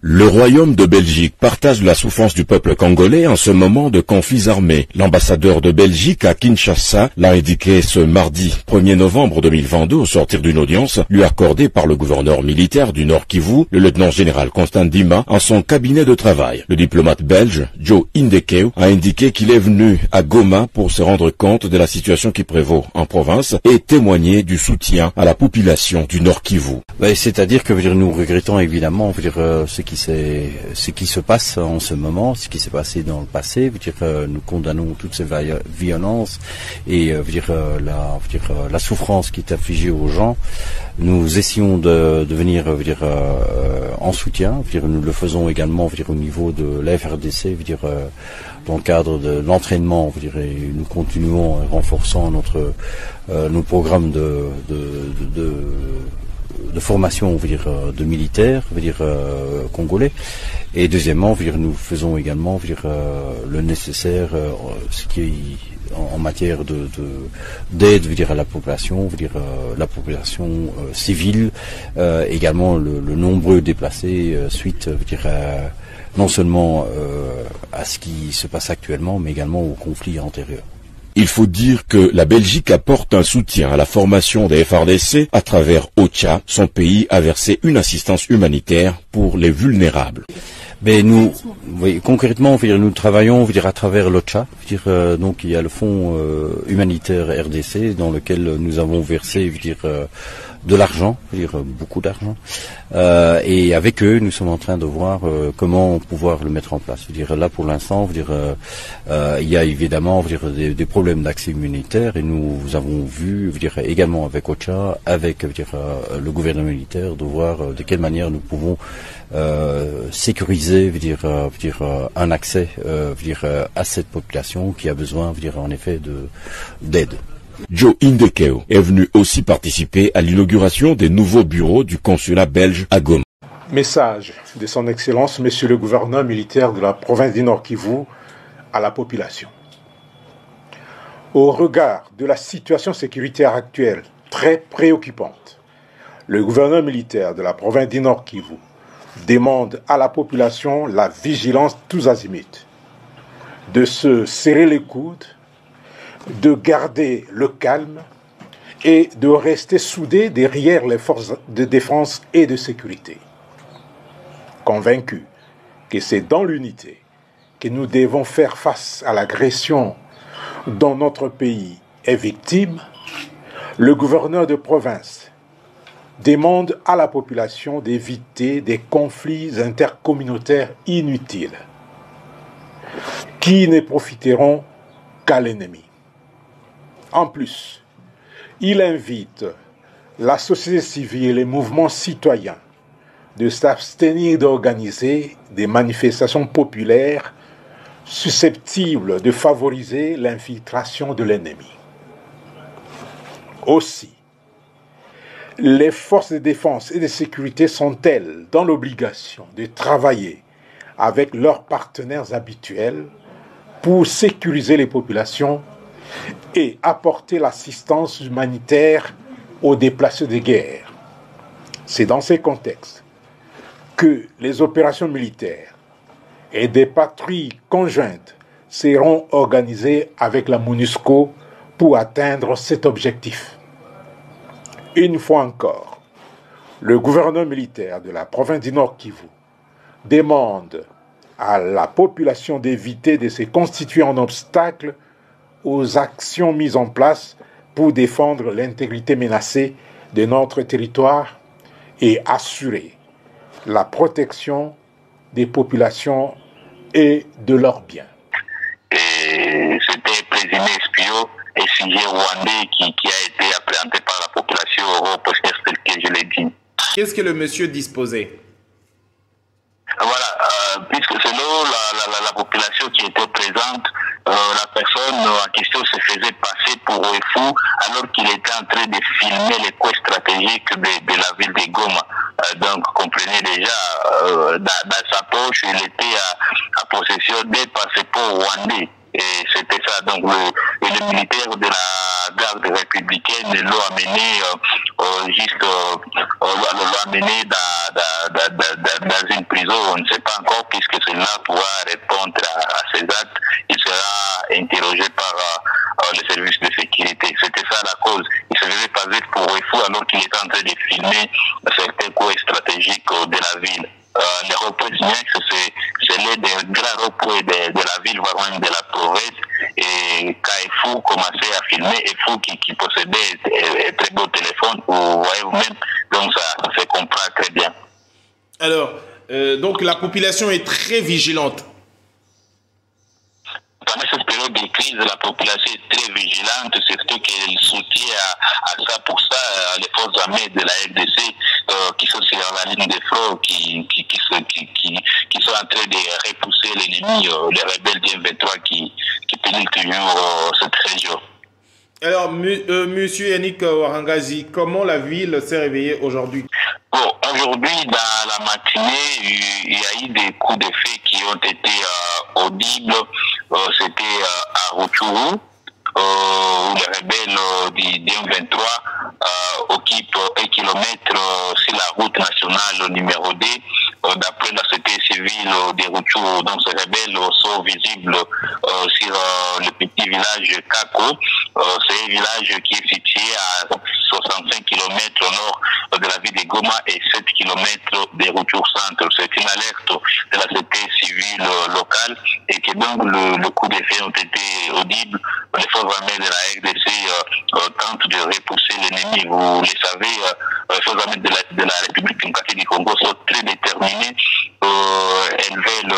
Le Royaume de Belgique partage la souffrance du peuple congolais en ce moment de conflits armés. L'ambassadeur de Belgique à Kinshasa l'a indiqué ce mardi 1er novembre 2022 au sortir d'une audience lui accordée par le gouverneur militaire du Nord Kivu, le lieutenant-général Constant Ndima, en son cabinet de travail. Le diplomate belge, Joe Indekeu, a indiqué qu'il est venu à Goma pour se rendre compte de la situation qui prévaut en province et témoigner du soutien à la population du Nord Kivu. C'est-à-dire que nous regrettons évidemment ce qui se passe en ce moment, ce qui s'est passé dans le passé. Nous condamnons toutes ces violences et la souffrance qui est affligée aux gens. Nous essayons de venir en soutien. Nous le faisons également au niveau de la FRDC, dans le cadre de l'entraînement. Et nous continuons en renforçant nos programmes de formation de militaires congolais. Et deuxièmement, nous faisons également le nécessaire ce qui est en matière d'aide à la population, civile, également le nombreux déplacés suite non seulement à ce qui se passe actuellement, mais également aux conflits antérieurs. Il faut dire que la Belgique apporte un soutien à la formation des FRDC à travers OCHA. Son pays a versé une assistance humanitaire pour les vulnérables. Mais nous, concrètement, nous travaillons à travers l'OCHA. Donc il y a le fonds humanitaire RDC dans lequel nous avons versé de l'argent, beaucoup d'argent. Et avec eux, nous sommes en train de voir comment pouvoir le mettre en place. Là, pour l'instant, il y a évidemment des problèmes d'accès humanitaire et nous avons vu également avec OCHA, avec le gouvernement militaire, de voir de quelle manière nous pouvons sécuriser un accès à cette population qui a besoin en effet d'aide. Joe Indekeu est venu aussi participer à l'inauguration des nouveaux bureaux du consulat belge à Goma. Message de son Excellence, Monsieur le gouverneur militaire de la province du Nord Kivu à la population. Au regard de la situation sécuritaire actuelle très préoccupante, le gouverneur militaire de la province du Nord Kivu demande à la population la vigilance tous azimuts, de se serrer les coudes, de garder le calme et de rester soudés derrière les forces de défense et de sécurité. Convaincus que c'est dans l'unité que nous devons faire face à l'agression dont notre pays est victime, le gouverneur de province demande à la population d'éviter des conflits intercommunautaires inutiles qui ne profiteront qu'à l'ennemi. En plus, il invite la société civile et les mouvements citoyens de s'abstenir d'organiser des manifestations populaires susceptibles de favoriser l'infiltration de l'ennemi. Aussi, les forces de défense et de sécurité sont-elles dans l'obligation de travailler avec leurs partenaires habituels pour sécuriser les populations et apporter l'assistance humanitaire aux déplacés de guerre. C'est dans ces contextes que les opérations militaires et des patrouilles conjointes seront organisées avec la MONUSCO pour atteindre cet objectif. Une fois encore, le gouverneur militaire de la province du Nord Kivu demande à la population d'éviter de se constituer en obstacle aux actions mises en place pour défendre l'intégrité menacée de notre territoire et assurer la protection des populations et de leurs biens. Et c'était présumé espion et sujet rwandais qui a été appréhendé par la population européenne, tel que je l'ai dit. Qu'est-ce que le monsieur disposait? Voilà, puisque selon la population qui était présente, la personne en question se faisait passer pour un fou alors qu'il était en train de filmer les coins stratégiques de la ville de Goma. Donc, comprenez déjà, dans sa poche, il était à possession d'un passeport rwandais. Et c'était ça. Donc le militaire de la garde républicaine l'ont amené l'ont amené dans une prison. On ne sait pas encore puisque celui-là pourra répondre à ces actes. Il sera interrogé par les services de sécurité. C'était ça la cause. Il se faisait passer pour fou alors qu'il était en train de filmer certains coins stratégiques de la ville. Les reprises c'est l'un des grands reprises de la ville, voire même de la province. Et quand Efou commençait à filmer, Efou qui possédait un très beau téléphone, vous voyez vous-même, donc ça se comprend très bien. Alors, donc la population est très vigilante. Pendant cette période de crise, la population est très vigilante, surtout qu'elle soutient à 100% les forces armées de la RDC qui sont sur la ligne de front, qui sont en train de repousser l'ennemi, les rebelles du M23 qui pénètrent toujours cette région. Alors, monsieur Yannick Warangazi, comment la ville s'est réveillée aujourd'hui? Bon, aujourd'hui, dans la matinée, il y a eu des coups de feu qui ont été audibles. C'était à Rutshuru, où les rebelles du M23 occupent 1 kilomètre sur la route nationale numéro 2. D'après la société civile de Rutshuru, donc ces rebelles sont visibles sur le petit village Kako. C'est un village qui est situé à 65 km au nord de la ville de Goma et 7 km de Rutshuru centre. C'est une alerte de la société civile locale et que donc le coup de feu ont été audibles. Les forces armées de la RDC tentent de repousser l'ennemi. Vous le savez, les forces armées de la République démocratique du Congo sont très déterminées. Elles veulent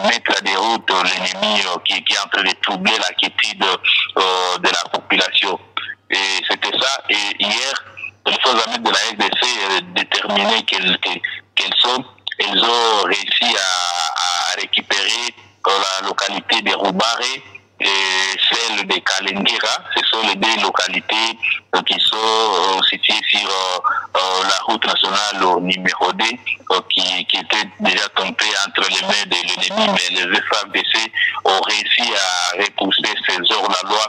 mettre à déroute l'ennemi qui est en train de troubler la quiétude de la population. Et c'était ça. Et hier, les forces armées de la RDC, déterminées qu'elles sont, elles ont réussi à récupérer la localité de Roubaré et celle de Kalengira. Ce sont les deux localités qui sont situées sur la route nationale numéro 2 qui était déjà tombée entre les mains de l'ennemi, mais les FARDC ont réussi à repousser ces hors-la-loi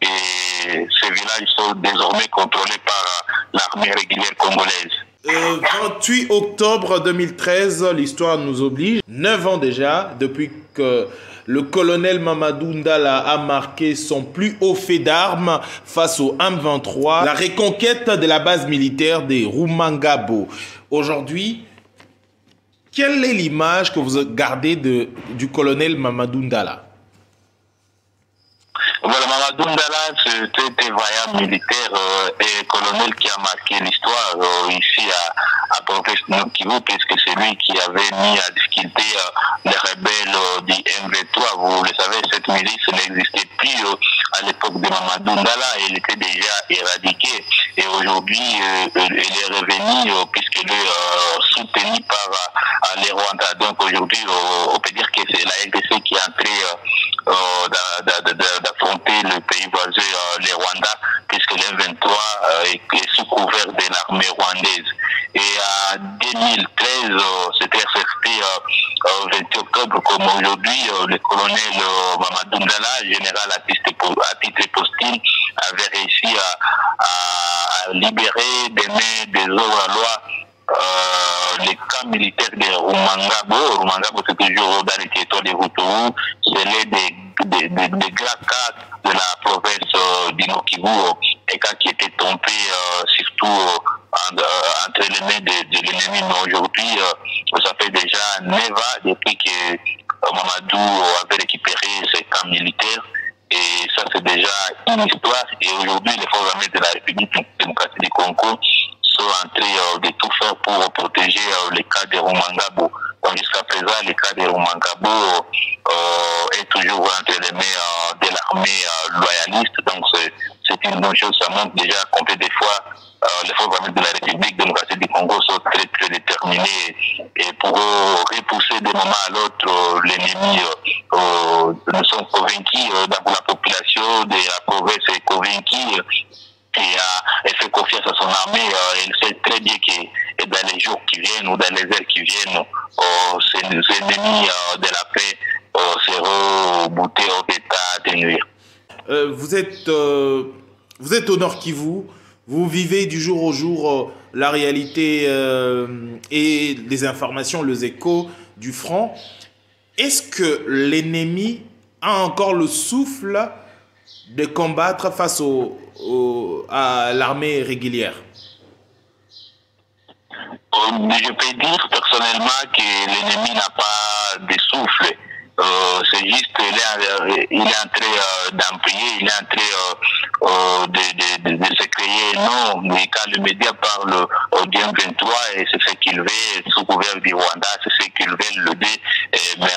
et ces villages sont désormais contrôlés par l'armée régulière congolaise. 28 octobre 2013, l'histoire nous oblige. 9 ans déjà, depuis que le colonel Mamadou Ndala a marqué son plus haut fait d'armes face au M23, la reconquête de la base militaire des Rumangabo. Aujourd'hui, quelle est l'image que vous gardez du colonel Mamadou Ndala? Voilà, Mamadou Ndala, c'était un vaillant militaire et colonel qui a marqué l'histoire ici à Province Nord Kivu, puisque c'est lui qui avait mis à difficulté les rebelles du M23. Vous le savez, cette milice n'existait plus à l'époque de Mamadou Ndala, elle était déjà éradiquée. Et aujourd'hui, elle est revenue puisqu'elle est soutenue par les Rwandais. Donc aujourd'hui, on peut dire que c'est la RDC qui est entrée d'affronter le pays voisin, les Rwandais, puisque le M23 est sous couvert de l'armée rwandaise. Et en 2013, c'était respecté 20 octobre, comme aujourd'hui, le colonel Mamadou Ndala, général à titre postile, avait réussi à libérer des mains des hors-la-loi les camps militaires de Rumangabo. Rumangabo, c'est toujours dans les territoires de Rutshuru. C'est l'un des grands cas de la province du Nord Kivu, un cas qui était tombé surtout entre les mains de l'ennemi. Mais aujourd'hui, ça fait déjà 9 ans depuis que Mamadou avait récupéré ses camps militaires. Et ça, c'est déjà une histoire. Et aujourd'hui, les forces armées de la République démocratique du Congo sont en train de tout faire pour protéger les cas de Rumangabo. Donc jusqu'à présent, les cas de Rumangabo est toujours entre les mains de l'armée loyaliste. Donc c'est une bonne chose. Ça montre déjà combien de fois les forces armées de la République démocratique du Congo sont très très déterminées et pour repousser d'un moment à l'autre l'ennemi. Nous sommes convaincus, dans la population de la province est convaincue et fait confiance à son armée. Elle sait très bien que dans les jours qui viennent ou dans les heures qui viennent, ces ennemis de la paix seront boutés au détail vous êtes au Nord Kivu, vous vivez du jour au jour la réalité et les informations, les échos du front. Est-ce que l'ennemi a encore le souffle de combattre face à l'armée régulière? Je peux dire personnellement que l'ennemi n'a pas de souffle. C'est juste qu'il est en train d'employer, il est en train de se créer. Non, mais quand le média parle du M23, et c'est ce qu'il veut, sous couvert du Rwanda, c'est ce qu'ils veulent le dire, mais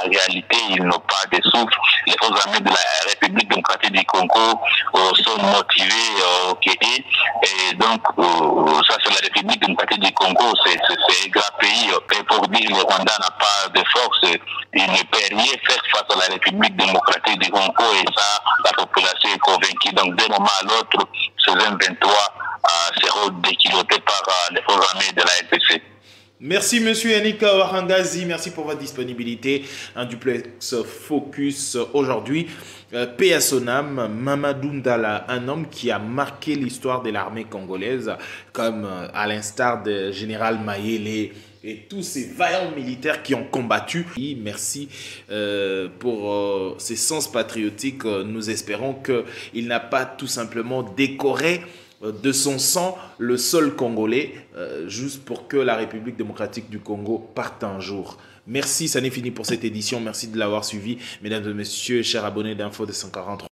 en réalité, ils n'ont pas de souffle. Les forces armées de la République démocratique du Congo sont motivées au Kenya, et donc ça c'est la République démocratique du Congo, c'est un grand pays, et pour dire que le Rwanda n'a pas de force, il ne peut rien faire face à la République démocratique du Congo, et ça, la population est convaincue. Donc, d'un moment à l'autre, ces M23 seront déculotés par les forces armées de la RDC. Merci, monsieur Yannick Warangazi. Merci pour votre disponibilité. Un duplex focus aujourd'hui. Paix à son âme, Mamadou Ndala, un homme qui a marqué l'histoire de l'armée congolaise, comme à l'instar de Général Mayele et tous ces vaillants militaires qui ont combattu. Et merci pour ces sens patriotiques. Nous espérons qu'il n'a pas tout simplement décoré de son sang le sol congolais, juste pour que la République démocratique du Congo parte un jour. Merci, ça n'est fini pour cette édition. Merci de l'avoir suivi, mesdames et messieurs, chers abonnés d'Info 243.